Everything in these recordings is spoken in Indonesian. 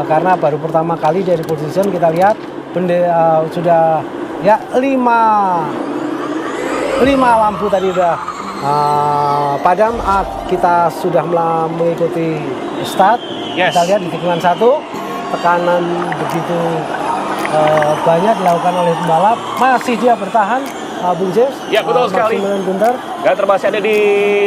Karena baru pertama kali dari position kita lihat sudah ya 5 lampu tadi udah padam. Kita sudah mengikuti start. Kita lihat di tikungan 1 tekanan begitu banyak dilakukan oleh pembalap, masih dia bertahan. Bung James, ya betul sekali. Gunter masih ada di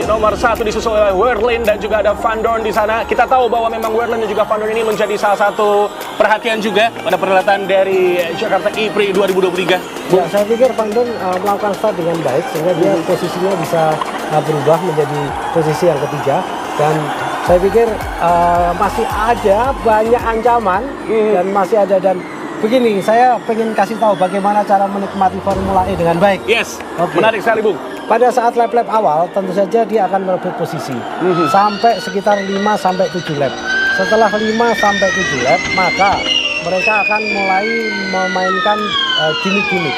nomor 1 disusul oleh Wehrlein dan juga ada Van Dorn di sana. Kita tahu bahwa memang Wehrlein dan juga Van Dorn ini menjadi salah satu perhatian juga pada perhelatan dari Jakarta E-Prix 2023. Ya, saya pikir Van Dorn melakukan start dengan baik sehingga dia posisinya bisa berubah menjadi posisi yang ketiga, dan saya pikir masih ada banyak ancaman dan masih ada. Dan begini, saya pengen kasih tahu bagaimana cara menikmati Formula E dengan baik. Menarik sekali, Bung. Pada saat lap-lap awal, tentu saja dia akan merebut posisi sampai sekitar 5-7 lap. Setelah 5-7 lap, maka mereka akan mulai memainkan gimmick-gimmick.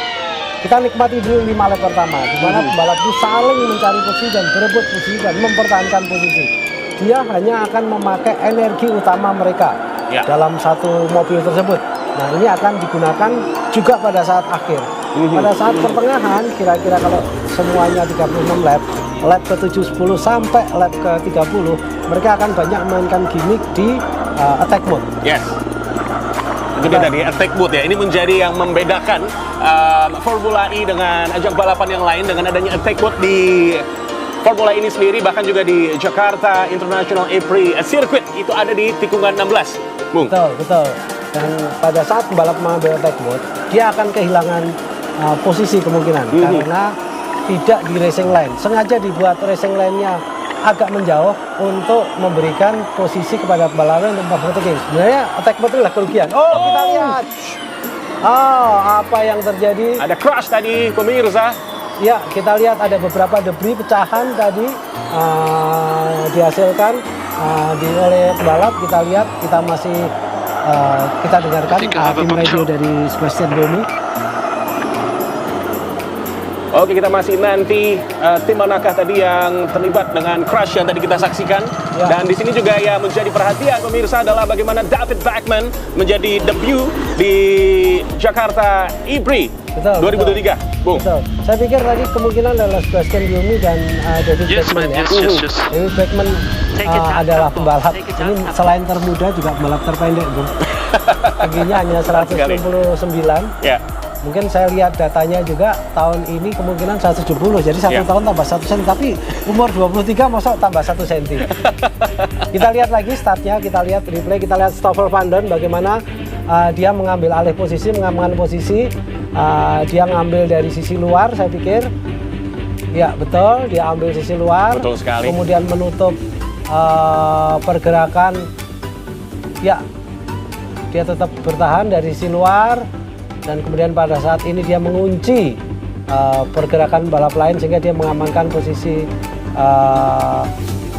Kita nikmati dulu 5 lap pertama, di mana pembalap itu saling mencari posisi dan berebut posisi dan mempertahankan posisi. Dia hanya akan memakai energi utama mereka dalam satu mobil tersebut. Nah, ini akan digunakan juga pada saat akhir. Pada saat pertengahan, kira-kira kalau semuanya 36 lap, lap ke-7, 10 sampai lap ke-30, mereka akan banyak memainkan gimmick di attack mode. Itu dia tadi, attack mode ya. Ini menjadi yang membedakan Formula E dengan ajang balapan yang lain, dengan adanya attack mode di Formula ini sendiri, bahkan juga di Jakarta International E-Prix Circuit itu ada di tikungan 16, Bung. Betul. Dan pada saat pembalap mengambil attack mode, dia akan kehilangan posisi kemungkinan karena tidak di racing line. Sengaja dibuat racing line-nya agak menjauh untuk memberikan posisi kepada pembalap untuk overtaking. Sebenarnya attack mode adalah kerugian. Kita lihat. Apa yang terjadi? Ada crash tadi, pemirsa. Ya, kita lihat ada beberapa debris pecahan tadi dihasilkan oleh pembalap. Kita lihat, kita masih kita dengarkan tim radio dari Sebastian Buemi. Oke, kita masih nanti tim manakah tadi yang terlibat dengan crash yang tadi kita saksikan. Dan di sini juga ya menjadi perhatian pemirsa adalah bagaimana David Backman menjadi debut di Jakarta E-Prix 2023. Bung. Saya pikir tadi kemungkinan adalah Sebastian Buemi dan David Backman. David Backman adalah pembalap ini selain termuda juga pembalap terpendek, Bung. Tingginya hanya 169. Mungkin saya lihat datanya juga tahun ini kemungkinan 170, jadi 1 tahun tambah 1 cm, tapi umur 23 masa tambah 1 cm. Kita lihat lagi startnya, kita lihat replay, kita lihat Stoffel Van Dorn bagaimana dia mengambil alih posisi, mengamankan posisi. Dia ngambil dari sisi luar, saya pikir. Ya betul, dia ambil sisi luar. Betul sekali. Kemudian menutup pergerakan. Ya, dia tetap bertahan dari sisi luar. Dan kemudian pada saat ini dia mengunci pergerakan balap lain sehingga dia mengamankan posisi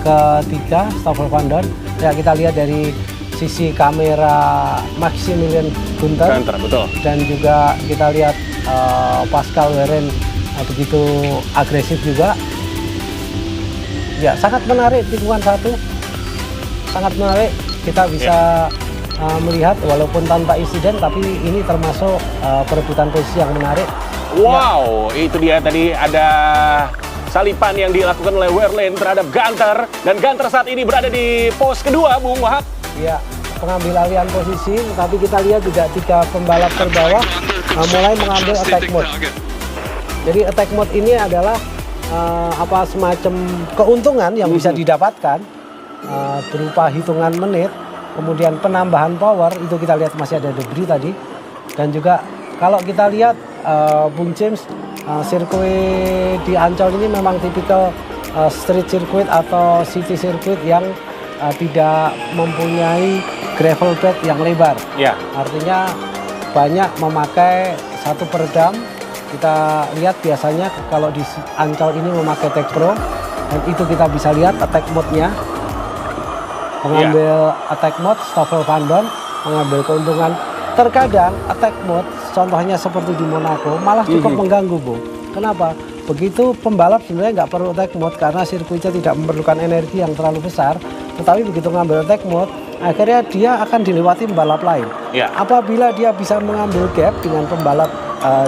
ketiga, Stoffel Van Dorn. Ya, kita lihat dari sisi kamera Maximilian Gunter, betul. Dan juga kita lihat Pascal Wehrlein begitu agresif juga. Ya, sangat menarik tikungan 1, sangat menarik. Kita bisa melihat walaupun tanpa insiden, tapi ini termasuk perebutan posisi yang menarik. Itu dia tadi ada salipan yang dilakukan oleh Wehrlein terhadap Gunter, dan Gunter saat ini berada di pos kedua, Bung Wahab. Ya, pengambil alihan posisi, tapi kita lihat juga 3 pembalap terbawah mulai mengambil attack mode. Jadi attack mode ini adalah semacam keuntungan yang bisa didapatkan berupa hitungan menit. Kemudian penambahan power, itu kita lihat masih ada debris tadi. Dan juga kalau kita lihat Bung James, sirkuit di Ancol ini memang tipikal street circuit atau city circuit yang tidak mempunyai gravel bed yang lebar. Artinya banyak memakai satu peredam. Kita lihat biasanya kalau di Ancol ini memakai Tech Pro, dan itu kita bisa lihat attack mode-nya. Mengambil attack mode, Stoffel Van Dorn mengambil keuntungan. Terkadang attack mode, contohnya seperti di Monaco, malah cukup mengganggu, Bung. Kenapa? Begitu pembalap sebenarnya nggak perlu attack mode karena sirkuitnya tidak memerlukan energi yang terlalu besar. Tetapi begitu mengambil attack mode, akhirnya dia akan dilewati pembalap lain. Ya. Apabila dia bisa mengambil gap dengan pembalap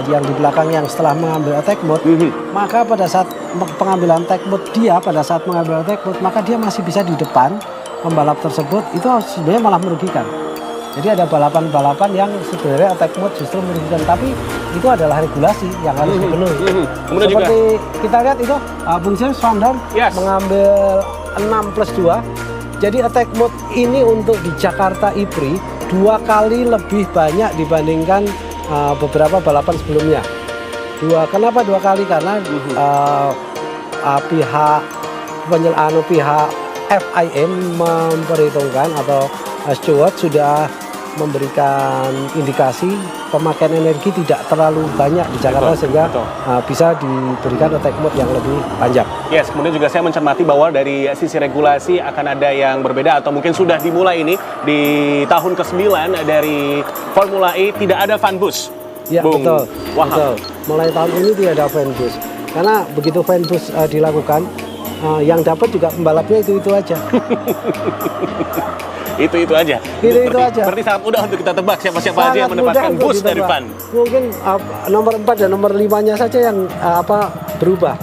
yang di belakang yang setelah mengambil attack mode, maka pada saat pengambilan attack mode pada saat mengambil attack mode, maka dia masih bisa di depan pembalap tersebut. Itu sebenarnya malah merugikan. Jadi ada balapan-balapan yang sebenarnya attack mode justru merugikan, tapi itu adalah regulasi yang harus dipenuhi. Kemudian Seperti kita lihat itu Bung James Van Dorn mengambil 6+2. Jadi attack mode ini untuk di Jakarta IPRI 2 kali lebih banyak dibandingkan beberapa balapan sebelumnya. Kenapa 2 kali? Karena pihak pihak FIM memperhitungkan atau steward sudah memberikan indikasi pemakaian energi tidak terlalu banyak di Jakarta, sehingga bisa diberikan attack mode yang lebih panjang. Yes, kemudian juga saya mencermati bahwa dari sisi regulasi akan ada yang berbeda atau mungkin sudah dimulai ini di tahun ke-9 dari Formula E, tidak ada fan bus. Ya, betul. Mulai tahun ini tidak ada fan bus. Karena begitu fan bus dilakukan, yang dapat juga pembalapnya itu aja. itu aja. Itu aja. Berarti sangat mudah untuk kita tebak siapa aja yang mendapatkan bus dari fan. Mungkin nomor 4 dan nomor 5-nya saja yang berubah.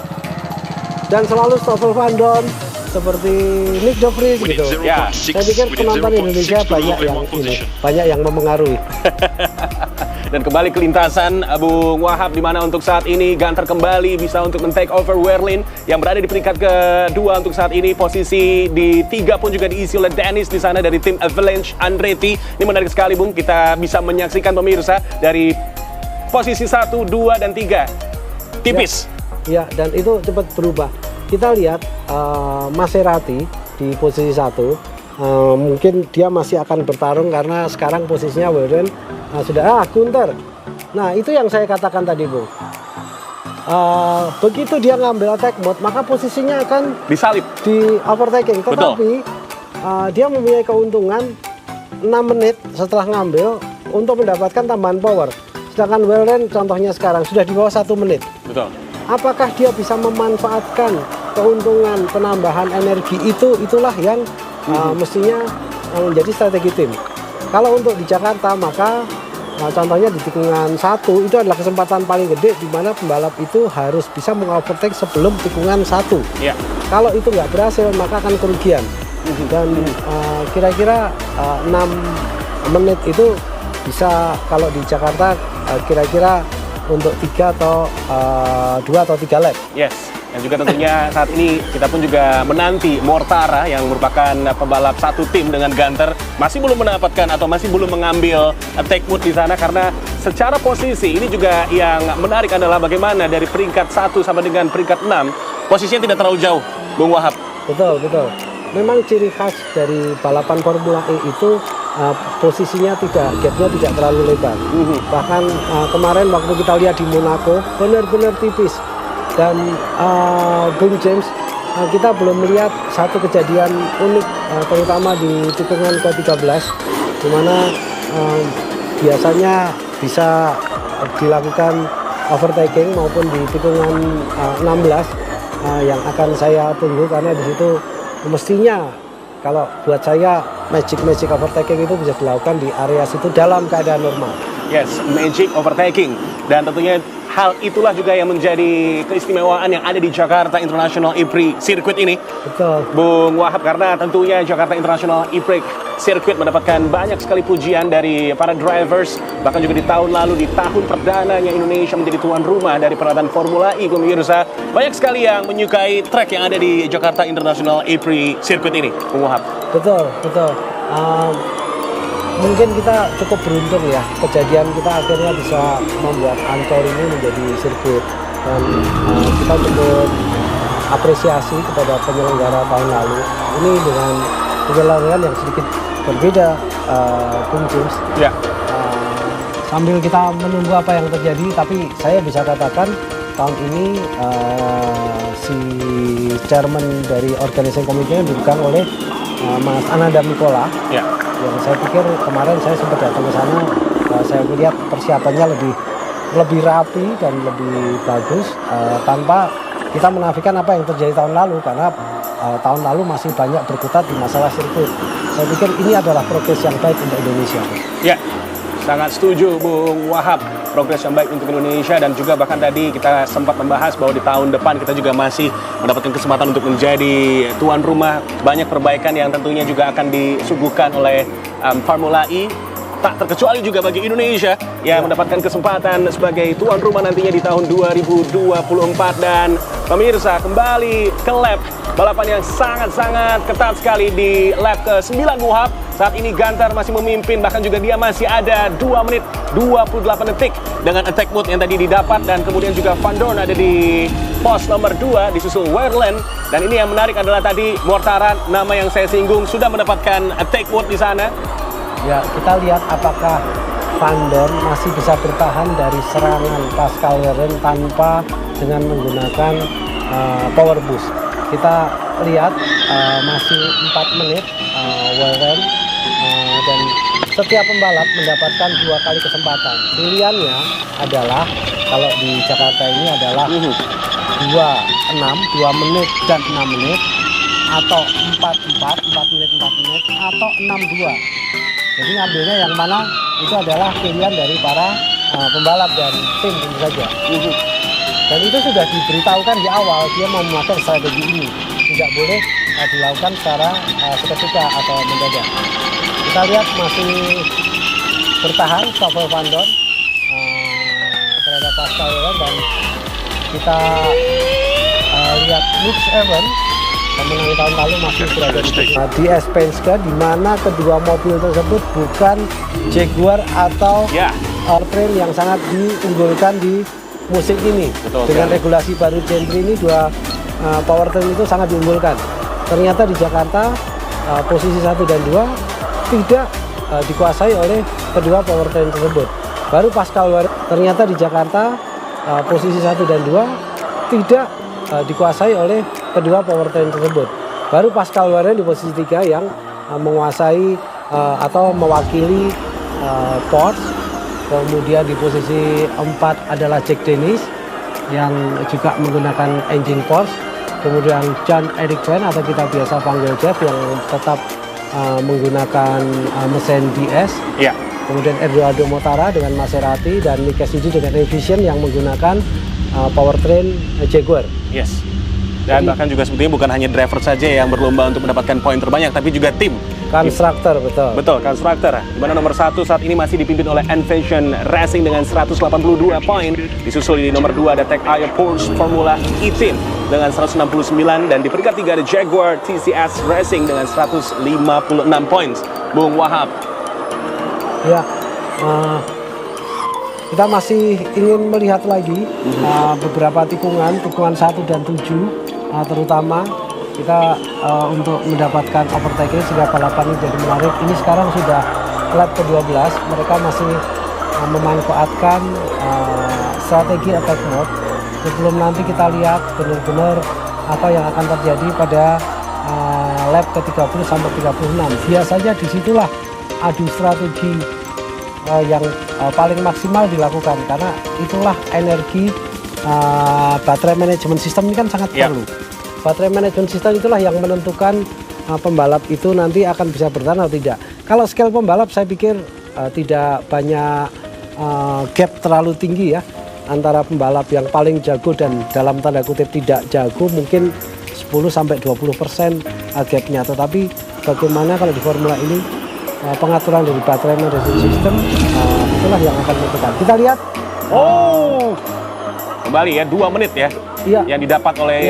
Dan selalu Stoffel Van Dorn, seperti Nick De Vries gitu. Ya. Saya pikir penonton Indonesia banyak yang memengaruhi. Dan kembali ke lintasan Bung Wahab, di mana untuk saat ini Gunter kembali bisa untuk men-take over Wehrlein yang berada di peringkat kedua untuk saat ini. Posisi di 3 pun juga diisi oleh Dennis di sana dari tim Avalanche Andretti. Ini menarik sekali, Bung. Kita bisa menyaksikan pemirsa dari posisi 1, 2, dan 3 tipis. Ya, dan itu cepat berubah. Kita lihat Maserati di posisi 1. Mungkin dia masih akan bertarung karena sekarang posisinya Wehrlein sudah Gunter. Nah, itu yang saya katakan tadi, Bung. Begitu dia ngambil attack mode, maka posisinya akan disalip, di overtaking. Tetapi dia mempunyai keuntungan 6 menit setelah ngambil untuk mendapatkan tambahan power. Sedangkan Wehrlein contohnya sekarang sudah di bawah 1 menit. Betul. Apakah dia bisa memanfaatkan keuntungan penambahan energi itulah yang mestinya menjadi strategi tim. Kalau untuk di Jakarta, maka contohnya di tikungan 1 itu adalah kesempatan paling gede di mana pembalap itu harus bisa mengovertake sebelum tikungan 1. Ya. Kalau itu nggak berhasil, maka akan kerugian. Dan kira-kira 6 menit itu bisa, kalau di Jakarta kira-kira untuk 3 atau 2 atau 3 lap. Yes. Dan juga tentunya saat ini kita pun juga menanti Mortara yang merupakan pembalap satu tim dengan Gunter masih belum mendapatkan atau masih belum mengambil attack mode di sana, karena secara posisi ini juga yang menarik adalah bagaimana dari peringkat 1 sampai dengan peringkat 6 posisinya tidak terlalu jauh, Bung Wahab. Betul. Memang ciri khas dari balapan Formula E itu posisinya gapnya tidak terlalu lebar. Bahkan kemarin waktu kita lihat di Monaco benar-benar tipis. Dan Bung James, kita belum melihat satu kejadian unik, terutama di tikungan ke-13, di mana biasanya bisa dilakukan overtaking maupun di tikungan 16 yang akan saya tunggu, karena di situ mestinya kalau buat saya magic overtaking itu bisa dilakukan di area situ dalam keadaan normal. Yes, magic overtaking. Dan tentunya hal itulah juga yang menjadi keistimewaan yang ada di Jakarta International E-Prix Circuit ini. Betul. Bung Wahab, karena tentunya Jakarta International E-Prix Circuit mendapatkan banyak sekali pujian dari para drivers. Bahkan juga di tahun lalu, di tahun perdananya Indonesia menjadi tuan rumah dari perhelatan Formula E, pemirsa. Banyak sekali yang menyukai track yang ada di Jakarta International E-Prix Circuit ini, Bung Wahab. Betul. Mungkin kita cukup beruntung ya, kejadian kita akhirnya bisa membuat Ancol ini menjadi sirkuit, dan kita cukup apresiasi kepada penyelenggara tahun lalu. Ini dengan penyelenggaraan yang sedikit berbeda, Bung James. Ya. Sambil kita menunggu apa yang terjadi, tapi saya bisa katakan tahun ini si chairman dari organizing committee dipegang oleh Mas Ananda Mikola. Ya. Yang saya pikir kemarin saya sempat datang ke sana, saya melihat persiapannya lebih rapi dan lebih bagus, tanpa kita menafikan apa yang terjadi tahun lalu, karena tahun lalu masih banyak berkutat di masalah sirkuit. Saya pikir ini adalah progres yang baik untuk Indonesia. Ya, sangat setuju Bung Wahab. Progres yang baik untuk Indonesia, dan juga bahkan tadi kita sempat membahas bahwa di tahun depan kita juga masih mendapatkan kesempatan untuk menjadi tuan rumah. Banyak perbaikan yang tentunya juga akan disuguhkan oleh Formula E. Tak terkecuali juga bagi Indonesia yang mendapatkan kesempatan sebagai tuan rumah nantinya di tahun 2024. Dan pemirsa, kembali ke lap balapan yang sangat-sangat ketat sekali di lap ke-9 Muhab. Saat ini Gunter masih memimpin, bahkan juga dia masih ada 2 menit 28 detik dengan attack mode yang tadi didapat. Dan kemudian juga Van Dorn ada di pos nomor 2 disusul Wehrlein. Dan ini yang menarik adalah tadi Mortara, nama yang saya singgung, sudah mendapatkan attack mode di sana. Ya, kita lihat apakah Van Dorn masih bisa bertahan dari serangan Pascal Wehrlein tanpa dengan menggunakan power boost. Kita lihat masih 4 menit Wehrlein, dan setiap pembalap mendapatkan 2 kali kesempatan. Pilihannya adalah kalau di Jakarta ini adalah 2 menit dan 6 menit, atau 4 menit atau 6-2. Jadi ngambilnya yang mana itu adalah pilihan dari para pembalap dan tim tentu saja. Dan itu sudah diberitahukan di awal dia mau memakai strategi ini. Tidak boleh dilakukan secara seketika atau mendadak. Kita lihat masih bertahan Stoffel Van Dorn terhadap Pascal Wehrlein, dan kita lihat Lux Evans pemenang tahun lalu masih berada di Spenska, di mana kedua mobil tersebut bukan Jaguar atau Powertrain yang sangat diunggulkan di musim ini. Betul, dengan regulasi baru Gentry ini, dua powertrain itu sangat diunggulkan. Ternyata di Jakarta posisi 1 dan 2 tidak dikuasai oleh kedua powertrain tersebut. Baru Pascal Wehrlein ternyata di Jakarta posisi 1 dan 2 tidak dikuasai oleh kedua powertrain tersebut. Baru Pascal Wehrlein di posisi 3 yang menguasai atau mewakili Porsche. Kemudian di posisi 4 adalah Jack Dennis yang juga menggunakan engine Porsche. Kemudian Jean-Eric Vergne atau kita biasa panggil Jeff yang tetap menggunakan mesin DS. Ya. Kemudian Eduardo Mortara dengan Maserati, dan Nick Cassidy dengan Envision yang menggunakan powertrain Jaguar. Yes. Dan bahkan juga sebetulnya bukan hanya driver saja yang berlomba untuk mendapatkan poin terbanyak, tapi juga tim. Konstruktor, betul. Betul, konstruktor. Di mana nomor 1 saat ini masih dipimpin oleh Envision Racing dengan 182 poin. Disusul di nomor 2 ada Tech Ayo Porsche Formula E Team dengan 169. Dan di peringkat 3 ada Jaguar TCS Racing dengan 156 poin. Bung Wahab. Ya, kita masih ingin melihat lagi beberapa tikungan 1 dan 7, terutama kita untuk mendapatkan overtaking sehingga balapan ini jadi menarik. Ini sekarang sudah lap ke-12, mereka masih memanfaatkan strategi attack mode. Sebelum nanti kita lihat benar-benar apa yang akan terjadi pada lap ke-30 sampai 36. Biasanya disitulah adu strategi yang paling maksimal dilakukan, karena itulah energi baterai manajemen sistem ini kan sangat perlu. Baterai manajemen sistem itulah yang menentukan pembalap itu nanti akan bisa bertahan atau tidak. Kalau skill pembalap saya pikir tidak banyak gap terlalu tinggi ya antara pembalap yang paling jago dan dalam tanda kutip tidak jago, mungkin 10-20% gapnya. Tetapi bagaimana kalau di formula ini pengaturan dari baterai management system itulah yang akan menentukan. Kita lihat. Kembali ya 2 menit ya. Iya. Yang didapat oleh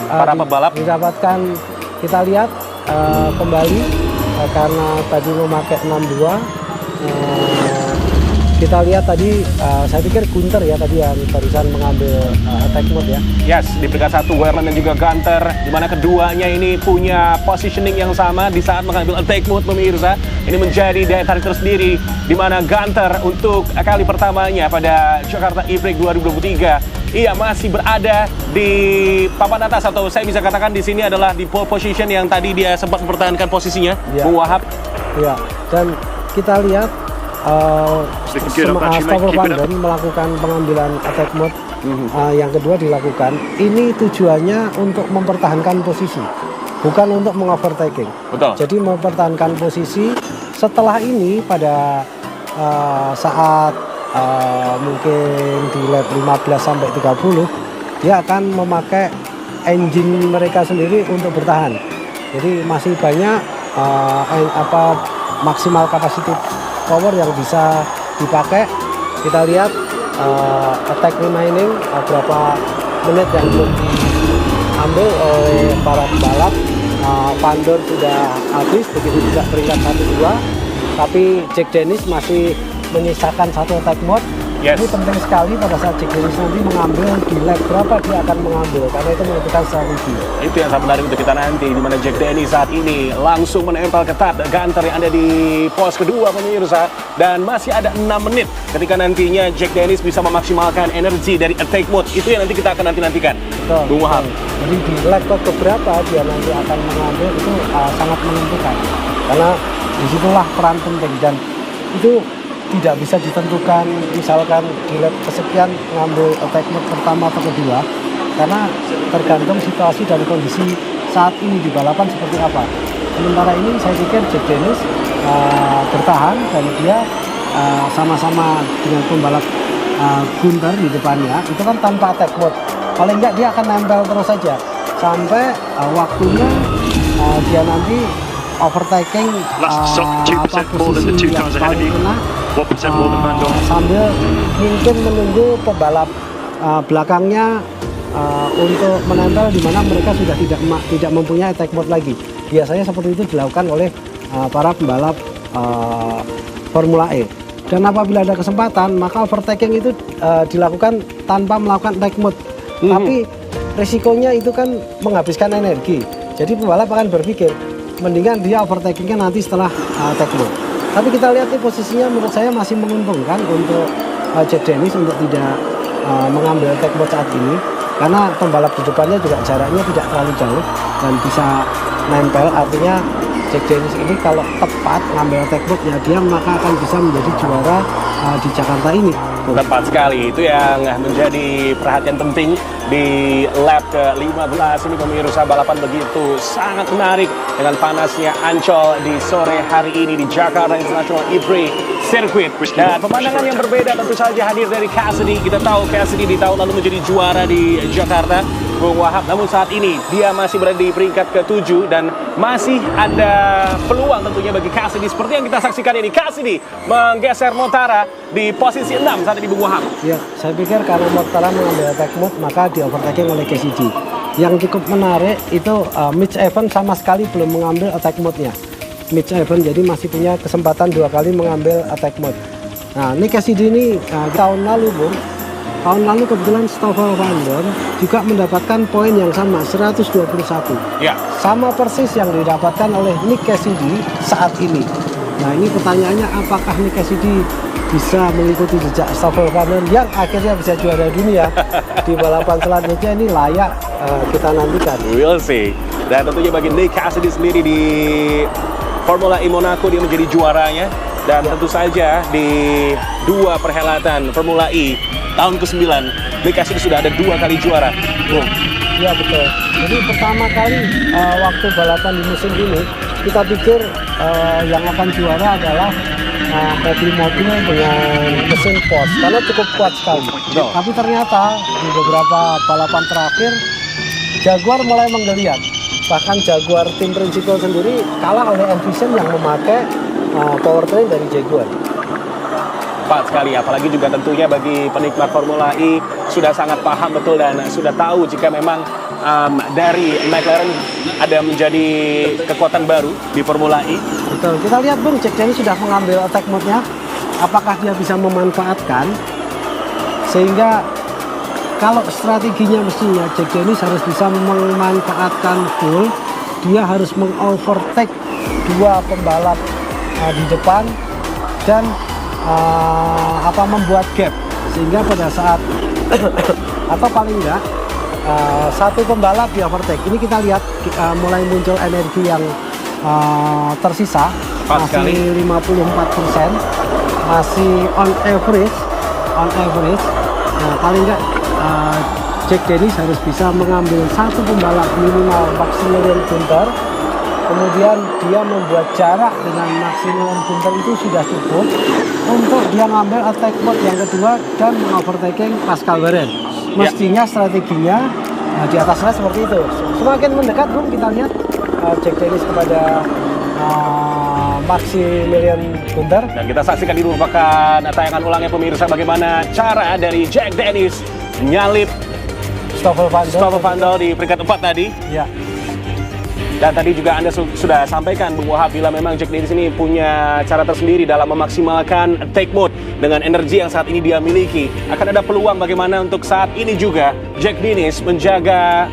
para pembalap. Didapatkan, kita lihat kembali karena tadi memakai 62. Kita lihat tadi, saya pikir Gunter ya tadi yang barusan mengambil attack mode ya. Yes, di peringkat 1 Wehrlein dan juga Gunter, di mana keduanya ini punya positioning yang sama di saat mengambil attack mode, pemirsa. Ini menjadi daya tarik tersendiri, di mana Gunter untuk kali pertamanya pada Jakarta E-Prix 2023, ia masih berada di papan atas, atau saya bisa katakan di sini adalah di pole position yang tadi dia sempat mempertahankan posisinya, Bung Wahab. Ya, dan kita lihat Stoffel Van Dorn melakukan pengambilan attack mode yang kedua dilakukan, ini tujuannya untuk mempertahankan posisi, bukan untuk mengovertaking. Betul. Jadi mempertahankan posisi. Setelah ini pada saat mungkin di lap 15 sampai 30, dia akan memakai engine mereka sendiri untuk bertahan. Jadi masih banyak maksimal capacity power yang bisa dipakai. Kita lihat attack remaining berapa menit yang belum diambil oleh para pembalap. Vandor sudah habis, begitu juga peringkat 1-2, tapi Jack Dennis masih menyisakan satu attack mode. Yes. Ini penting sekali pada saat Jack Dennis nanti mengambil di lap berapa dia akan mengambil, karena itu menentukan strategi. Itu yang sangat menarik untuk kita nanti, di mana Jack Dennis saat ini langsung menempel ketat Gunter yang ada di pos kedua pemirsa, dan masih ada 6 menit ketika nantinya Jack Dennis bisa memaksimalkan energi dari attack mode. Itu yang nanti kita akan nantikan. Betul. Bung Wahab. Jadi di lap keberapa dia nanti akan mengambil itu sangat menentukan, karena disitulah peran penting, dan itu tidak bisa ditentukan misalkan di lap kesekian mengambil attack mode pertama atau kedua, karena tergantung situasi dan kondisi saat ini di balapan seperti apa. Sementara ini saya pikir Jack Dennis bertahan, dan dia sama-sama dengan pembalap Gunter di depannya itu kan tanpa attack mode. Paling enggak dia akan nempel terus saja sampai waktunya dia nanti overtaking posisi yang paling kena, sambil mungkin menunggu pembalap belakangnya untuk menempel, di mana mereka sudah tidak mempunyai attack mode lagi. Biasanya seperti itu dilakukan oleh para pembalap Formula E. Dan apabila ada kesempatan, maka overtaking itu dilakukan tanpa melakukan attack mode. Tapi risikonya itu kan menghabiskan energi. Jadi pembalap akan berpikir, mendingan dia overtakingnya nanti setelah attack mode. Tapi kita lihat nih posisinya menurut saya masih menguntungkan untuk Jack Dennis untuk tidak mengambil attack mode saat ini, karena pembalap di depannya juga jaraknya tidak terlalu jauh dan bisa nempel. Artinya Jack Dennis ini kalau tepat ngambil attack mode-nya dia, maka akan bisa menjadi juara di Jakarta ini. Tepat sekali, itu yang menjadi perhatian penting di lap ke-15 ini pemirsa. Balapan begitu sangat menarik dengan panasnya Ancol di sore hari ini di Jakarta International E-Prix Circuit. Dan pemandangan yang berbeda tentu saja hadir dari Cassidy. Kita tahu Cassidy di tahun lalu menjadi juara di Jakarta, Bung Wahab. Namun saat ini dia masih berada di peringkat ke-7 dan masih ada peluang tentunya bagi Cassidy. Seperti yang kita saksikan ini, Cassidy menggeser Mortara di posisi 6 saat ini, Bung Wahab. Ya, saya pikir karena Mortara mengambil attack mode, maka di overtaking oleh Cassidy. Yang cukup menarik itu Mitch Evans sama sekali belum mengambil attack mode-nya. Mitch Evans jadi masih punya kesempatan 2 kali mengambil attack mode. Nah, ini Cassidy ini tahun lalu, Bung. Tahun lalu kebetulan Stoffel Vandoorne juga mendapatkan poin yang sama, 121. Ya. Sama persis yang didapatkan oleh Nick Cassidy saat ini. Nah, ini pertanyaannya, apakah Nick Cassidy bisa mengikuti jejak Stoffel Vandoorne yang akhirnya bisa juara dunia di balapan selanjutnya? Ini layak kita nantikan. We'll see. Dan tentunya bagi Nick Cassidy sendiri di Formula E Monaco dia menjadi juaranya. Dan tentu saja di 2 perhelatan Formula E tahun ke-9 Nick Cassidy sudah ada 2 kali juara. Iya betul. Jadi pertama kali waktu balapan di musim ini kita pikir yang akan juara adalah mobil-mobil dengan mesin Porsche karena cukup kuat sekali. Tapi ternyata di beberapa balapan terakhir Jaguar mulai menggeliat. Bahkan Jaguar tim Principal sendiri kalah oleh Envision yang memakai powertrain dari Jaguar. Tepat sekali, apalagi juga tentunya bagi penikmat Formula E sudah sangat paham betul dan sudah tahu jika memang dari McLaren ada menjadi kekuatan baru di Formula E. Betul, kita lihat Bung, Jack Dennis sudah mengambil attack mode-nya. Apakah dia bisa memanfaatkan sehingga kalau strateginya mestinya Jack Dennis harus bisa memanfaatkan full, dia harus mengovertake 2 pembalap di depan dan membuat gap sehingga pada saat atau paling enggak 1 pembalap di overtake. Ini kita lihat mulai muncul energi yang tersisa masih 54%, masih on average. Nah, paling enggak Jack Dennis harus bisa mengambil satu pembalap minimal Maximilian Günther. Kemudian dia membuat jarak dengan Maximilian Günther itu sudah cukup untuk dia ngambil attack mode yang kedua dan mengovertaking Pascal Wehrlein. Mestinya strateginya di atas red seperti itu. Semakin mendekat Bung, kita lihat Jack Dennis kepada Maximilian Günther. Dan kita saksikan ini merupakan tayangan ulangnya pemirsa bagaimana cara dari Jack Dennis menyalip Stoffel Van Dal di peringkat 4 tadi. Ya. Dan tadi juga Anda sudah sampaikan Bung Wahab bila memang Jack Dennis ini punya cara tersendiri dalam memaksimalkan attack mode dengan energi yang saat ini dia miliki. Akan ada peluang bagaimana untuk saat ini juga Jack Dennis menjaga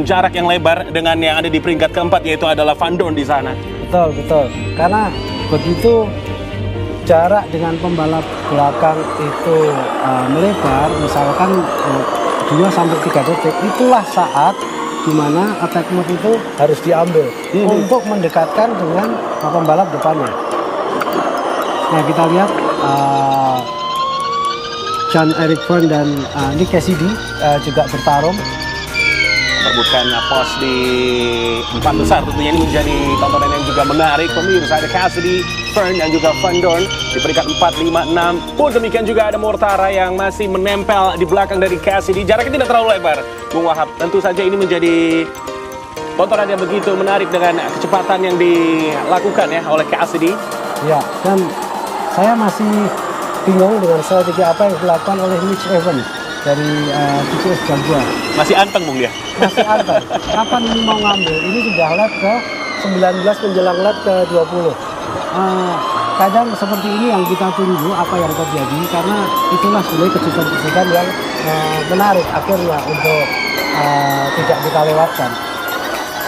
jarak yang lebar dengan yang ada di peringkat keempat yaitu adalah Van Dorn di sana. Betul. Karena begitu jarak dengan pembalap belakang itu melebar, misalkan 2-3 detik, itulah saat di mana attack mode itu harus diambil untuk mendekatkan dengan pembalap depannya. Nah, kita lihat Jean-Eric Vergne dan Nick Cassidy juga bertarung. Memperebutkan pos di 4 besar, tentunya ini menjadi tontonan yang juga menarik. Pemirsa ada Cassidy, Vergne dan juga Van Dorn di peringkat 4, 5, 6. Pun demikian juga ada Mortara yang masih menempel di belakang dari Cassidy. Jaraknya tidak terlalu lebar, Bung Wahab. Tentu saja ini menjadi tontonan yang begitu menarik dengan kecepatan yang dilakukan ya oleh Cassidy. Ya, dan saya masih bingung dengan strategi apa yang dilakukan oleh Mitch Evans dari TCS Jaguar. Masih anteng Bung dia. Masih anteng. Kapan ini mau ngambil? Ini sudah lap ke 19 menjelang lap ke 20. Kadang seperti ini yang kita tunggu apa yang terjadi karena itulah sebenarnya kejutan-kejutan yang menarik akhirnya untuk tidak kita lewatkan.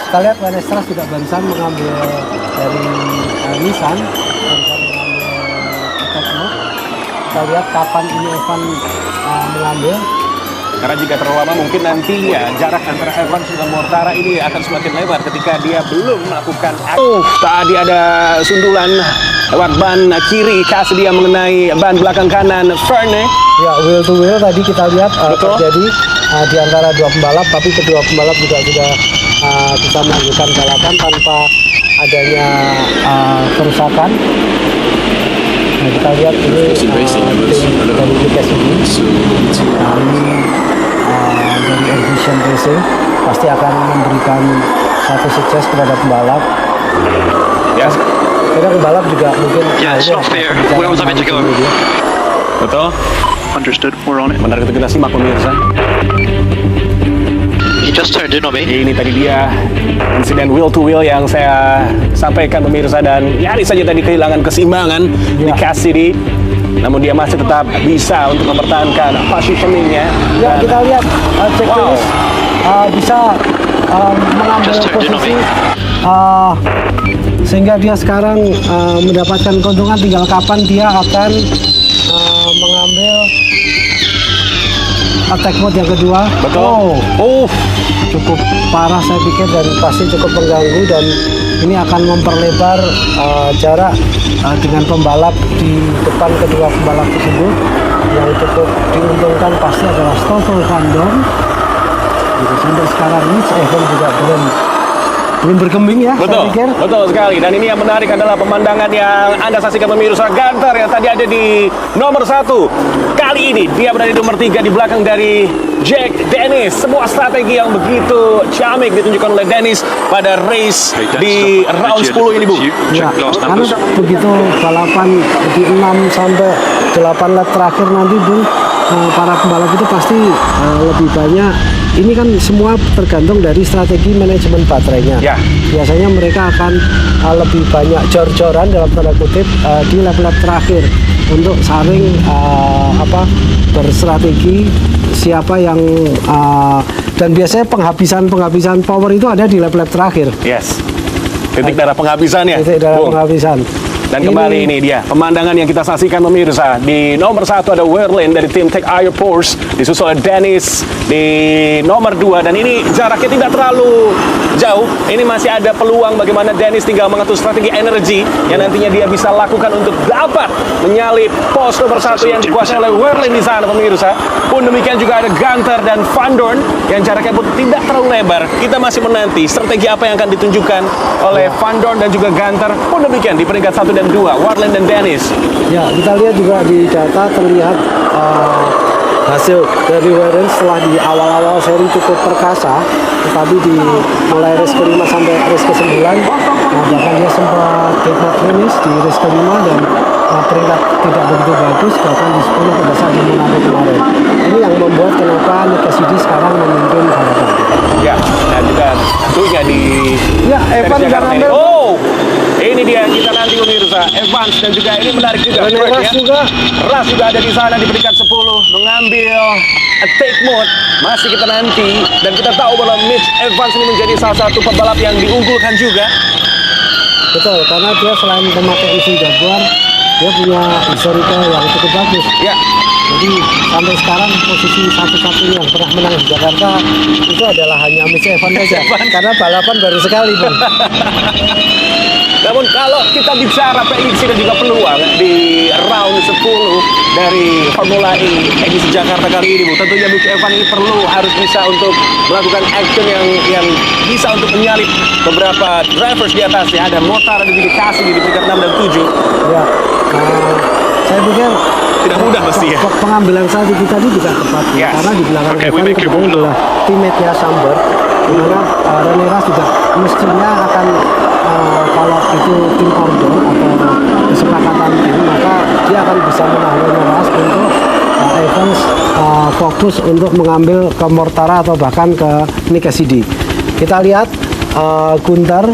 Kita lihat Wenestra juga barusan mengambil dari Nissan, barusan mengambil attack mode. Kita lihat kapan ini Evan mengambil. Karena jika terlalu lama mungkin nanti ya jarak antara Evans dan Mortara ini akan semakin lebar ketika dia belum melakukan tadi ada sundulan lewat ban kiri Cassidy yang mengenai ban belakang kanan Vergne. Ya, wheel to wheel tadi kita lihat terjadi di antara dua pembalap, tapi kedua pembalap juga sudah bisa melanjutkan balapan tanpa adanya kerusakan. Nah, kita lihat ini dari Lucas ini dari Envision Racing pasti akan memberikan satu sukses kepada pembalap. Ya. Karena pembalap juga mungkin It's not fair. Where was I meant to go? Betul. Understood. We're on it. Menarik untuk kita simak pemirsa. He just turned in on me. Ini tadi dia insiden wheel to wheel yang saya sampaikan pemirsa dan nyaris saja tadi kehilangan keseimbangan di Cassidy. Namun dia masih tetap bisa untuk mempertahankan positioningnya. Ya, kita lihat Jack Dennis bisa mengambil posisi sehingga dia sekarang mendapatkan keuntungan, tinggal kapan dia akan mengambil attack mode yang kedua. Betul. Cukup parah saya pikir dan pasti cukup mengganggu dan ini akan memperlebar jarak dengan pembalap di depan kedua pembalap tersebut. Yang cukup diuntungkan pasti adalah Stoffel Van Dorn. Jadi sampai sekarang Mitch Evans juga belum berkembang ya, Betul, saya pikir. betul sekali. Dan ini yang menarik adalah pemandangan yang Anda saksikan pemirsa. Günther yang tadi ada di nomor 1. Kali ini dia berada di nomor 3 di belakang dari Jack Dennis. Sebuah strategi yang begitu ciamik ditunjukkan oleh Dennis pada race di round 10 ini, Bung. Ya, karena begitu balapan di 6 sampai 8 lap terakhir nanti, Bung, para pembalap itu pasti lebih banyak. Ini kan semua tergantung dari strategi manajemen baterainya. Ya. Biasanya mereka akan lebih banyak jor-joran dalam tanda kutip di lap-lap terakhir untuk saling berstrategi siapa yang dan biasanya penghabisan power itu ada di lap-lap terakhir. Yes. Titik darah penghabisannya. Titik darah Bung. penghabisan. Dan kembali ini dia pemandangan yang kita saksikan pemirsa. Di nomor 1 ada Werlin dari tim Tech Air Force, disusul oleh Dennis di nomor 2, dan ini jaraknya tidak terlalu jauh. Ini masih ada peluang bagaimana Dennis tinggal mengatur strategi energi yang nantinya dia bisa lakukan untuk dapat menyalip pos nomor 1 yang dikuasai oleh Werlin di sana pemirsa. Pun demikian juga ada Gunter dan Van Dorn yang jaraknya pun tidak terlalu lebar. Kita masih menanti strategi apa yang akan ditunjukkan oleh Van Dorn dan juga Gunter. Pun demikian di peringkat 1 dan 2, Werlin dan Dennis. Ya, kita lihat juga di data terlihat hasil dari Werlin setelah di awal-awal seri cukup perkasa, tetapi di mulai race ke-5 sampai race ke-9, bahkan dia sempat deadlock finish di race ke-5 dan peringkat tidak begitu bagus, bahkan di 10 pada saat di Monaco kemarin. Ini yang membuat kenapa Nick Cassidy sekarang memimpin balapan. Ya, dan juga tentunya di Ya, Evan seri juga Jakarta ini. ngambil. Oh, ini dia kita nanti pemirsa. Evans dan juga ini menarik juga. Rene Greg, Ras juga. Ras juga ada di sana di peringkat 10 mengambil attack mode. Masih kita nanti, dan kita tahu bahwa Mitch Evans ini menjadi salah satu pembalap yang diunggulkan juga. Betul, karena dia selain memakai mesin Jaguar, dia punya historical yang cukup bagus. Ya, Jadi sampai sekarang posisi satu-satunya yang pernah menang di Jakarta itu adalah hanya Mitch Evans saja. Karena balapan baru sekali, Bang. namun kalau kita bicara prediksi dan juga peluang di round 10 dari Formula E edisi Jakarta kali ini, Bu, tentunya Mitch Evans ini harus bisa untuk melakukan action yang bisa untuk menyalip beberapa drivers di atasnya. Ada Mortara dan juga Cassidy di peringkat 6 dan 7. Ya, saya pikir Tidak mudah pasti ya. pengambilan strategi tadi juga tepat, Yes. karena di belakang Okay, we Evan make it kebetulan adalah teammate-nya Samber, di mana Rene Ras juga mestinya akan kalau itu tim order atau kesepakatan tim, maka dia akan bisa menahan Rene Ras untuk Evans fokus untuk mengambil ke Mortara atau bahkan ke Nick Cassidy. Kita lihat Gunter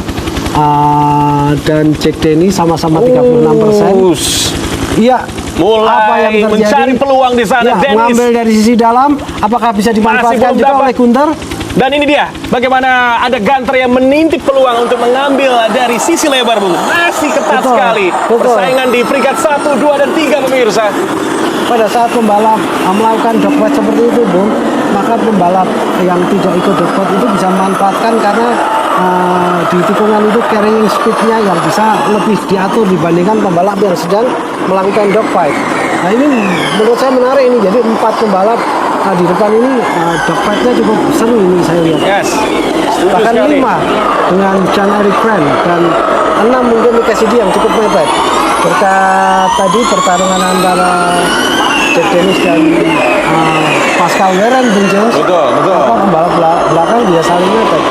dan Jack Denny sama-sama 36%. Iya. Mulai mencari peluang di sana, Ya, Dennis. mengambil dari sisi dalam, apakah bisa dimanfaatkan belum juga dapat. oleh Gunter? Dan ini dia, bagaimana ada Gunter yang menintip peluang untuk mengambil dari sisi lebar, Bung. Masih ketat Betul, sekali. betul. Persaingan di peringkat 1, 2, dan 3, pemirsa. Pada saat pembalap melakukan dogfight seperti itu, Bung, maka pembalap yang tidak ikut dogfight itu bisa memanfaatkan karena di tikungan itu carrying speed-nya yang bisa lebih diatur dibandingkan pembalap yang sedang melakukan dogfight. Nah, ini menurut saya menarik ini. Jadi 4 pembalap di depan ini dogfight-nya cukup seru ini saya lihat. Yes, setuju Bahkan sekali. 5 dengan Jean-Eric French dan 6 mungkin Nick Cassidy yang cukup mepet. Berkat tadi pertarungan antara Jack Dennis dan Pascal Wehrlein, Bung James. Betul, betul. Maka pembalap belakang dia saling mepet.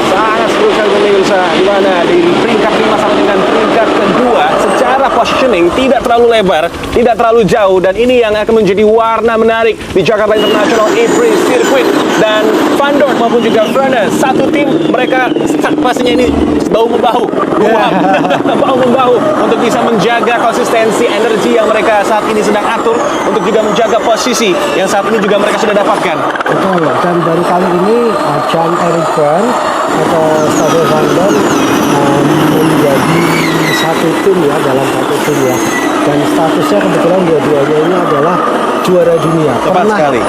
Sangat seru sekali pemirsa, di mana di peringkat 5 sampai dengan peringkat kedua secara positioning tidak terlalu lebar, tidak terlalu jauh, dan ini yang akan menjadi warna menarik di Jakarta International April Circuit. Dan Van Dorn maupun juga Verner, satu tim, mereka pastinya ini bahu-membahu, bahu-membahu untuk bisa menjaga konsistensi energi yang mereka saat ini sedang atur, untuk juga menjaga posisi yang saat ini juga mereka sudah dapatkan. Betul, dan baru kali ini Jean-Eric French atau Stade Van Dorn menjadi satu tim ya, dalam satu tim ya, dan statusnya kebetulan dua-duanya ini adalah juara dunia. Tepat sekali.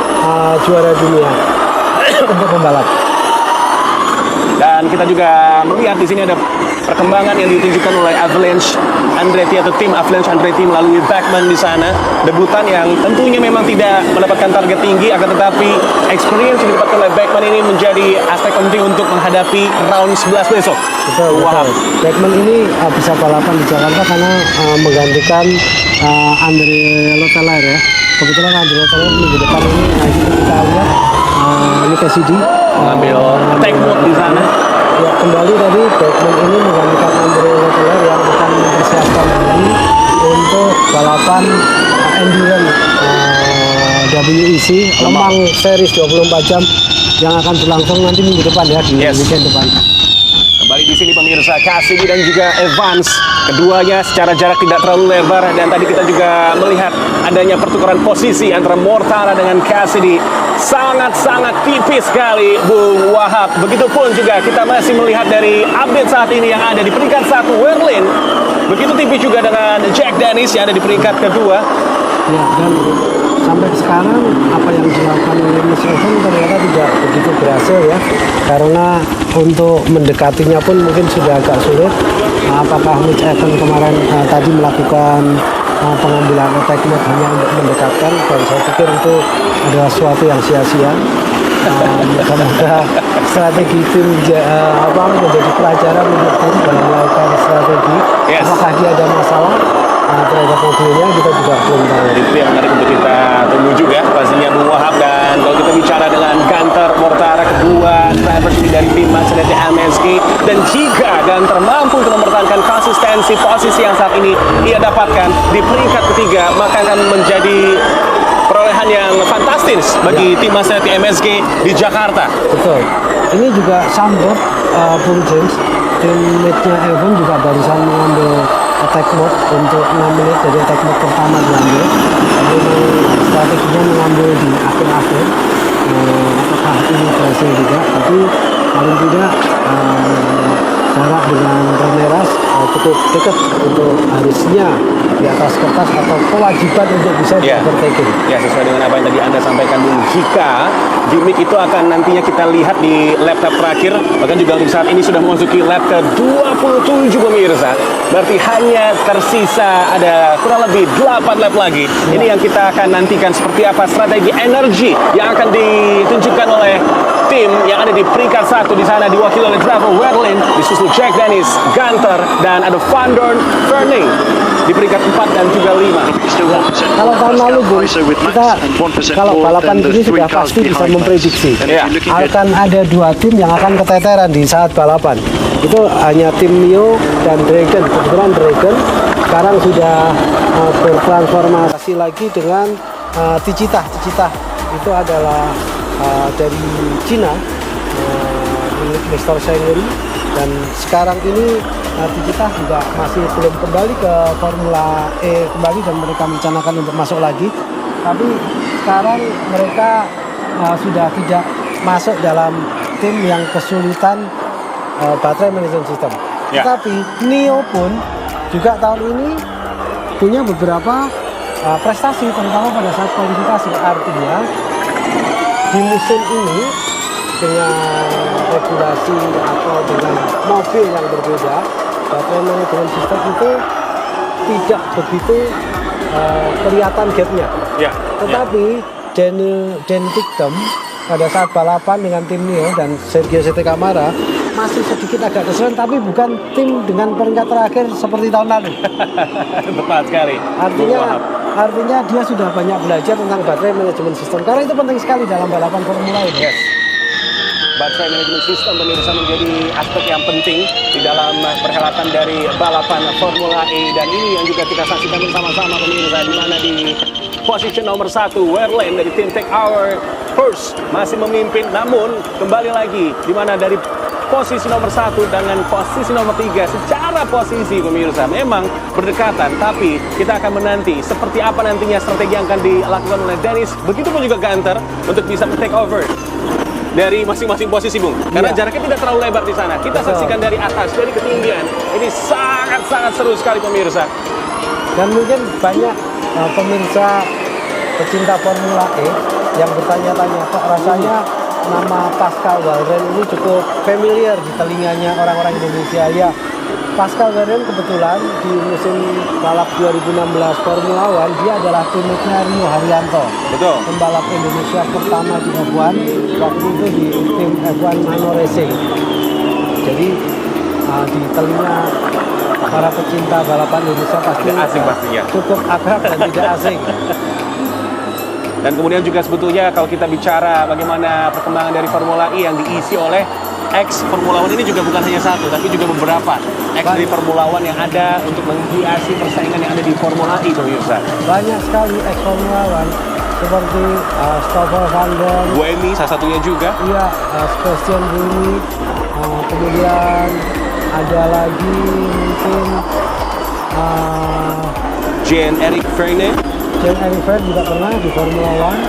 Juara dunia untuk pembalap. Dan kita juga melihat di sini ada perkembangan yang ditunjukkan oleh Avalanche Andretti atau tim Avalanche Andretti melalui Backman di sana, debutan yang tentunya memang tidak mendapatkan target tinggi, akan tetapi experience yang didapatkan oleh Backman ini menjadi aspek penting untuk menghadapi round 11 besok. Betul, betul. Backman ini bisa balapan di Jakarta karena menggantikan Andre Letelier ya. Kebetulan Andre Letelier minggu depan ini kita lihat Nick Cassidy Mengambil attack mode di sana. Ya, kembali tadi Backman ini menggantikan Andre Letelier yang akan mempersiapkan diri untuk balapan endurance WEC Lemang Series 24 jam yang akan berlangsung nanti minggu depan ya, di Yes. weekend depan. Kembali di sini pemirsa, Cassidy dan juga Evans. Keduanya secara jarak tidak terlalu lebar dan tadi kita juga melihat adanya pertukaran posisi antara Mortara dengan Cassidy. Sangat-sangat tipis sekali Bung Wahab. Begitupun juga kita masih melihat dari update saat ini yang ada di peringkat 1 Werlin. Begitu tipis juga dengan Jack Dennis yang ada di peringkat kedua. Ya, dan sampai sekarang apa yang dilakukan oleh Mitch Evans ternyata tidak begitu berhasil ya, karena untuk mendekatinya pun mungkin sudah agak sulit. Apakah Mitch Evans kemarin tadi melakukan pengambilan attack mode hanya untuk mendekatkan, dan saya pikir itu adalah sesuatu yang sia-sia. Semoga strategi tim menjadi pelajaran untuk tim dalam melakukan strategi. Yes. Apakah dia ada masalah terhadap mobilnya, kita juga belum tahu. Itu yang menarik untuk kita tunggu juga pastinya Bung Wahab. Dan kalau kita bicara dengan Gunter Mortara, kedua driver dari tim Maserati MSG, dan jika Gunter mampu untuk mempertahankan konsistensi posisi yang saat ini ia dapatkan di peringkat ketiga, maka akan menjadi perolehan yang fantastis bagi tim Maserati MSG di Jakarta. Betul. Ini juga sambut Bung James, teammate-nya Evan juga barusan mengambil attack mode untuk 6 menit, jadi attack mode pertama diambil. Tapi strateginya mengambil di akhir-akhir. Apakah ini berhasil juga? Tapi paling tidak jarak dengan Ramirez cukup dekat untuk harusnya di atas kertas atau kewajiban untuk bisa di-overtaking. Ya, sesuai dengan apa yang tadi Anda sampaikan, Bung. Jika gimmick itu akan nantinya kita lihat di lap terakhir, bahkan juga untuk saat ini sudah memasuki lap ke-27 pemirsa. Berarti hanya tersisa ada kurang lebih 8 lap lagi. Ini yang kita akan nantikan seperti apa strategi energi yang akan ditunjukkan oleh tim yang ada di peringkat 1 di sana, diwakili oleh driver Werlin, disusul Jack Dennis, Gunter, dan ada Van Dorn Verning di peringkat 4 dan juga 5. Kalau tahun lalu Bung, kita kalau balapan ini sudah pasti bisa memprediksi akan ada 2 tim yang akan keteteran di saat balapan. Itu hanya tim Mio dan Dragon. Kebetulan Dragon sekarang sudah bertransformasi lagi dengan Ticita. Ticita itu adalah dari Cina, milik Mr. Senguri, dan sekarang ini Ticita juga masih belum kembali ke Formula E kembali, dan mereka merencanakan untuk masuk lagi. Tapi sekarang mereka sudah tidak masuk dalam tim yang kesulitan baterai management system. Tetapi Nio pun juga tahun ini punya beberapa prestasi, terutama pada saat kualifikasi. Artinya di musim ini dengan regulasi atau dengan mobil yang berbeda, baterai management system itu tidak begitu kelihatan gapnya. Tetapi Dan Ticktum pada saat balapan dengan tim Nio dan Sergio Sette Camara masih sedikit agak kesulitan, tapi bukan tim dengan peringkat terakhir seperti tahun lalu. Tepat sekali. Artinya dia sudah banyak belajar tentang baterai management system, karena itu penting sekali dalam balapan Formula E. Yes. Baterai management system pemirsa menjadi aspek yang penting di dalam perhelatan dari balapan Formula E, dan ini yang juga kita saksikan bersama-sama pemirsa, di mana di posisi nomor 1 Werlin dari tim Take Our Horse masih memimpin, namun kembali lagi di mana dari posisi nomor 1 dengan posisi nomor 3 secara posisi pemirsa memang berdekatan, tapi kita akan menanti seperti apa nantinya strategi yang akan dilakukan oleh Dennis, begitupun juga Gunter untuk bisa take over dari masing-masing posisi, Bung. Karena jaraknya tidak terlalu lebar di sana. Kita saksikan dari atas, dari ketinggian. Ini sangat-sangat seru sekali pemirsa. Dan mungkin banyak pemirsa pecinta Formula E yang bertanya-tanya, kok rasanya nama Pascal Wehrlein ini cukup familiar di telinganya orang-orang Indonesia. Ya, Pascal Wehrlein kebetulan di musim balap 2016 Formula One dia adalah teammate-nya Rio Haryanto. Betul. Pembalap Indonesia pertama di F1 waktu itu di tim F1 Mano Racing. Jadi di telinga para pecinta balapan Indonesia pasti asing pastinya. Cukup akrab dan tidak asing. Dan kemudian juga sebetulnya kalau kita bicara bagaimana perkembangan dari Formula E yang diisi oleh ex Formula One, ini juga bukan hanya satu, tapi juga beberapa ex dari Formula One yang ada untuk menghiasi persaingan yang ada di Formula E, pemirsa. Banyak sekali ex Formula One seperti Stoffel Van Dorn, Buemi salah satunya juga. Iya, Sebastian Buemi, kemudian ada lagi mungkin Jean-Eric Vergne. Jean-Eric Vergne juga pernah di Formula One.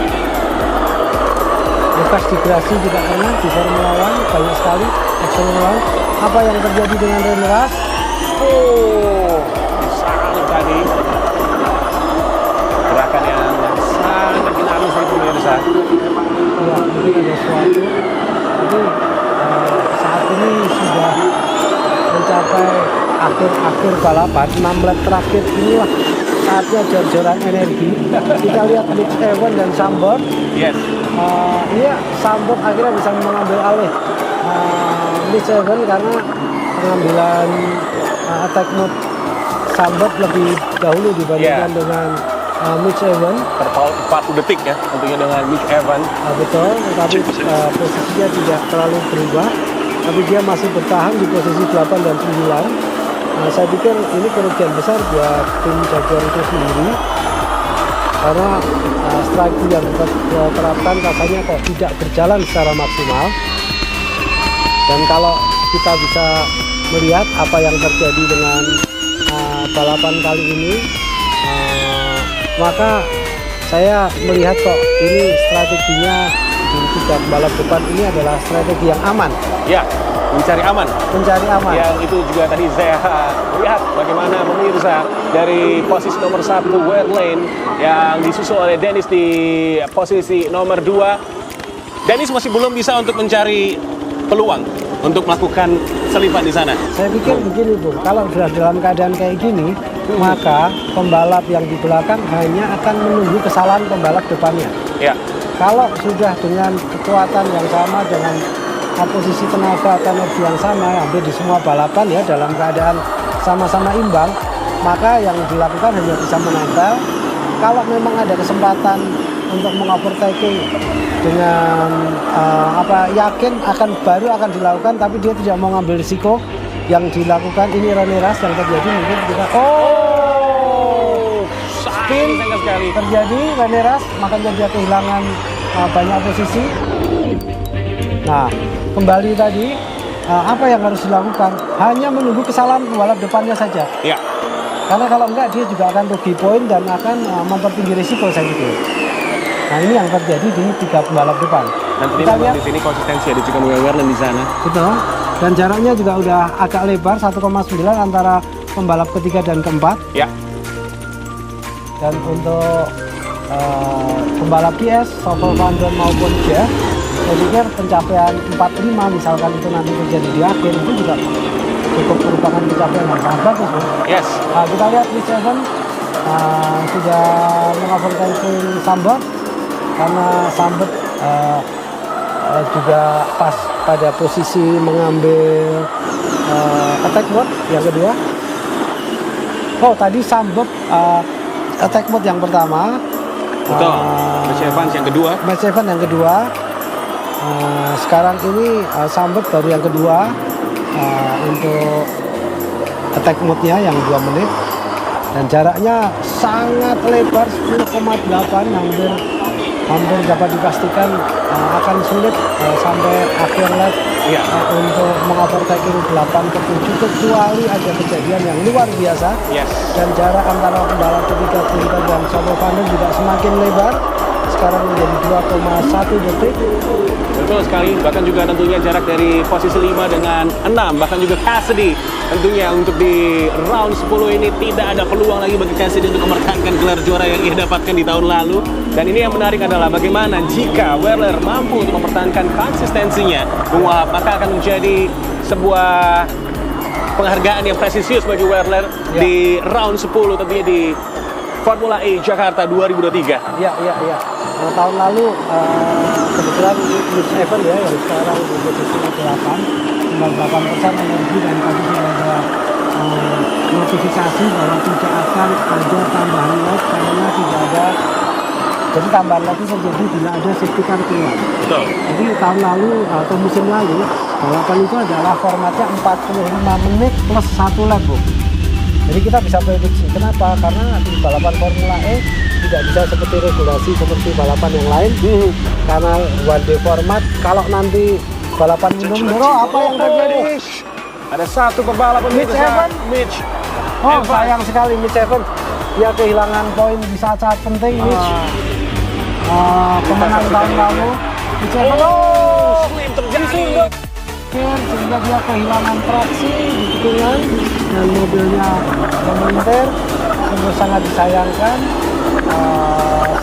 Lucas Di Grassi juga pernah di Formula One, banyak sekali Formula One. Apa yang terjadi dengan Rene Rast? Oh, sangat tadi gerakan yang sangat dinamis dari pemirsa. Ya, mungkin ada sesuatu. Jadi saat ini sudah mencapai akhir balapan, 6 lap terakhir inilah saatnya jor-joran energi. Kita lihat Mitch Evans dan Zandvoort. Yes. Iya, Zandvoort akhirnya bisa mengambil alih Mitch Evans karena pengambilan attack mode Zandvoort lebih dahulu dibandingkan dengan Mitch Evans. Terpaut 40 detik ya tentunya dengan Mitch Evans. Betul, tetapi posisinya tidak terlalu berubah, tapi dia masih bertahan di posisi 8 dan 9. Saya pikir ini kerugian besar buat tim Jaguar itu sendiri karena strategi yang diterapkan rasanya kok tidak berjalan secara maksimal. Dan kalau kita bisa melihat apa yang terjadi dengan balapan kali ini, maka saya melihat kok ini strateginya di 3 pembalap depan ini adalah strategi yang aman. Ya, mencari aman. Mencari aman. Yang itu juga tadi saya lihat bagaimana pemirsa dari posisi nomor 1 Wehrlein yang disusul oleh Dennis di posisi nomor 2. Dennis masih belum bisa untuk mencari peluang untuk melakukan selipan di sana. Saya pikir begini Bung, kalau sudah dalam keadaan kayak gini, maka pembalap yang di belakang hanya akan menunggu kesalahan pembalap depannya. Ya. Kalau sudah dengan kekuatan yang sama, dengan posisi tenaga atau energi yang sama, hampir di semua balapan ya dalam keadaan sama-sama imbang, maka yang dilakukan hanya bisa menempel. Kalau memang ada kesempatan untuk mengovertaking dengan yakin baru akan dilakukan, tapi dia tidak mau ngambil risiko yang dilakukan. Ini Rene Rast yang terjadi, mungkin kita spin sekali terjadi Rene Rast, makanya dia kehilangan banyak posisi. Nah, kembali tadi apa yang harus dilakukan? Hanya menunggu kesalahan pembalap depannya saja. Ya. Karena kalau enggak dia juga akan rugi poin dan akan mempertinggi risiko saya pikir. Nah, ini yang terjadi di 3 pembalap depan. Dan kita lihat di sini konsistensi ada juga Wehrlein di sana. Betul. Dan jaraknya juga udah agak lebar 1,9 antara pembalap ketiga dan keempat. Ya. Dan untuk pembalap DS, Stoffel Vandoorne maupun Jeff, saya pikir pencapaian 45 misalkan itu nanti terjadi di akhir, itu juga cukup merupakan pencapaian yang sangat bagus. Yes. Kita lihat Mitch Evans sudah mengovertaking Zandvoort karena Zandvoort juga pas pada posisi mengambil attack mode yang kedua. Tadi Zandvoort attack mode yang pertama. Betul. Mitch Evans yang kedua. Mitch Evans yang kedua. Sekarang ini Zandvoort baru yang kedua untuk attack mode-nya yang 2 menit. Dan jaraknya sangat lebar 10,8, hampir dapat dipastikan akan sulit sampai akhir lap untuk mengovertaking 8 ke 7 kecuali ada kejadian yang luar biasa. Yes. Dan jarak antara pembalap ketiga Quinter dan Stoffel Vandoorne juga semakin lebar, sekarang menjadi 2,1 detik. Betul sekali, bahkan juga tentunya jarak dari posisi 5 dengan 6, bahkan juga Cassidy tentunya untuk di round 10 ini tidak ada peluang lagi bagi Cassidy untuk mempertahankan gelar juara yang ia dapatkan di tahun lalu. Dan ini yang menarik adalah bagaimana jika Wehrlein mampu untuk mempertahankan konsistensinya, maka akan menjadi sebuah penghargaan yang presisius bagi Wehrlein di round 10 tentunya di Formula E Jakarta 2023. Iya. Tahun lalu kebetulan Mitch Evans ya yang sekarang di posisi 8, 98% energi, dan tadi sudah ada notifikasi bahwa tidak akan ada tambahan lap karena tidak ada. Jadi tambahan lap itu terjadi bila ada safety car keluar. Betul. Jadi tahun lalu atau musim lalu balapan itu adalah formatnya 45 menit plus 1 lap, Bu. Jadi kita bisa prediksi kenapa? Karena di balapan Formula E tidak bisa seperti regulasi seperti balapan yang lain. Karena one day format, kalau nanti balapan mundur, apa yang terjadi? Ada satu pebalap Mitch pemirsa, Evans. Mitch. Oh, Evans. sayang sekali Mitch Evans. Dia kehilangan poin di saat-saat penting, Mitch. Pemenang tahun lalu. Mitch Evans. Oh, slip terjadi. Sehingga dia kehilangan traksi di tikungan dan mobilnya melintir. Sungguh sangat disayangkan.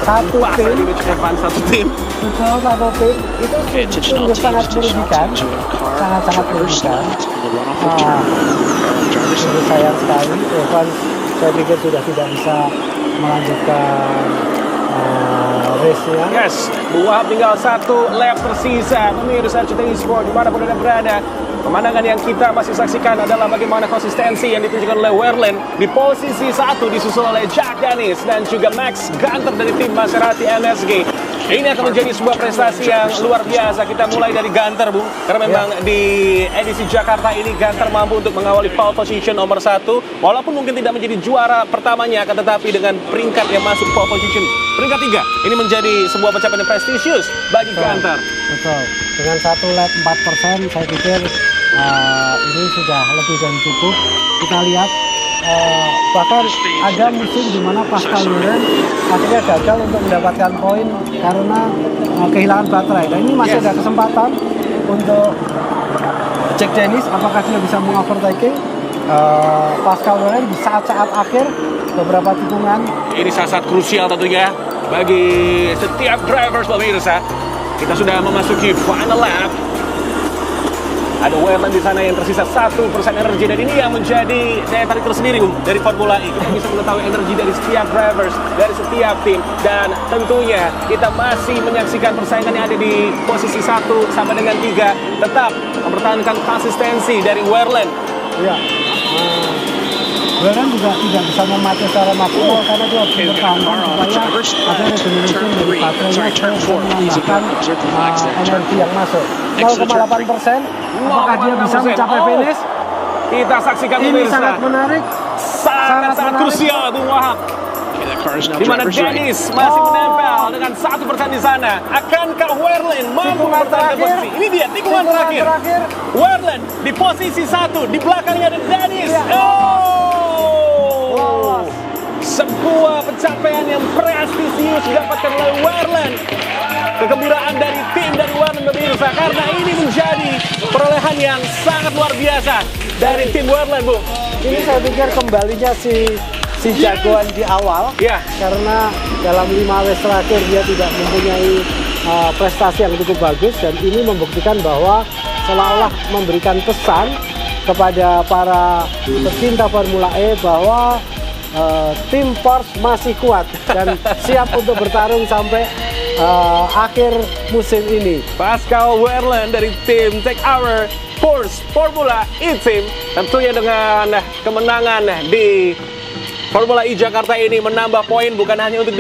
Satu Pas tim, tadi Mitch Evans, satu tim. betul, satu tim itu sungguh sangat merugikan, sangat-sangat merugikan. Sungguh sayang sekali. Evans saya pikir sudah tidak bisa melanjutkan race-nya. Yes, Wahab tinggal satu lap tersisa. Pemirsa RCTI Sport dimanapun Anda berada, pemandangan yang kita masih saksikan adalah bagaimana konsistensi yang ditunjukkan oleh Wehrlein di posisi 1 disusul oleh Jack Dennis dan juga Max Gunter dari tim Maserati MSG. Ini akan menjadi sebuah prestasi yang luar biasa. Kita mulai dari Gunter, Bung, karena memang di edisi Jakarta ini Gunter mampu untuk mengawali pole position nomor 1, walaupun mungkin tidak menjadi juara pertamanya, akan tetapi dengan peringkat yang masuk pole position peringkat 3, ini menjadi sebuah pencapaian yang prestisius bagi Gunter. Betul. Dengan 1 lap 4%, saya pikir ini sudah lebih dari cukup. Kita lihat bahkan ada musim di mana Pascal Wehrlein akhirnya gagal untuk mendapatkan poin karena kehilangan baterai. Dan ini masih ada kesempatan untuk Jack Dennis, apakah dia bisa mengovertaking Pascal Wehrlein di saat-saat akhir beberapa tikungan. Ini saat-saat krusial tentunya bagi setiap drivers, pemirsa. Kita sudah memasuki final lap. Ada Wehrlein di sana yang tersisa 1% energi, dan ini yang menjadi daya tarik tersendiri, Bung, dari Formula E. Kita bisa mengetahui energi dari setiap drivers, dari setiap tim, dan tentunya kita masih menyaksikan persaingan yang ada di posisi 1 sampai dengan 3 tetap mempertahankan konsistensi dari Wehrlein. Ya, Wehrlein juga tidak bisa memacu secara maksimal karena dia harus bertahan supaya ada regeneration dari baterainya supaya bisa menambahkan energi yang masuk. 0,8%. Apakah dia bisa mencapai finish? Kita saksikan, Ini pemirsa. sangat menarik. Sangat menarik. krusial, Bung Wahab. Di mana Dennis masih menempel dengan 1% di sana. Akankah Wehrlein mampu Tikungan mempertahankan terakhir. posisi? Ini dia tikungan terakhir. Wehrlein di posisi 1, di belakangnya ada Dennis. Iya. Oh, sebuah pencapaian yang prestisius didapatkan oleh Wehrlein. Kegembiraan dari tim dan Wehrlein, pemirsa, karena ini menjadi perolehan yang sangat luar biasa dari tim Wehrlein, Bu. Ini saya pikir kembalinya si jagoan di awal. Iya. Karena dalam 5 race terakhir dia tidak mempunyai prestasi yang cukup bagus, dan ini membuktikan bahwa seolah-olah memberikan pesan kepada para pecinta Formula E bahwa tim Porsche masih kuat dan siap untuk bertarung sampai akhir musim ini. Pascal Wehrlein dari tim Tech Hour Porsche Formula E Team tentunya dengan kemenangan di Formula E Jakarta ini menambah poin bukan hanya untuk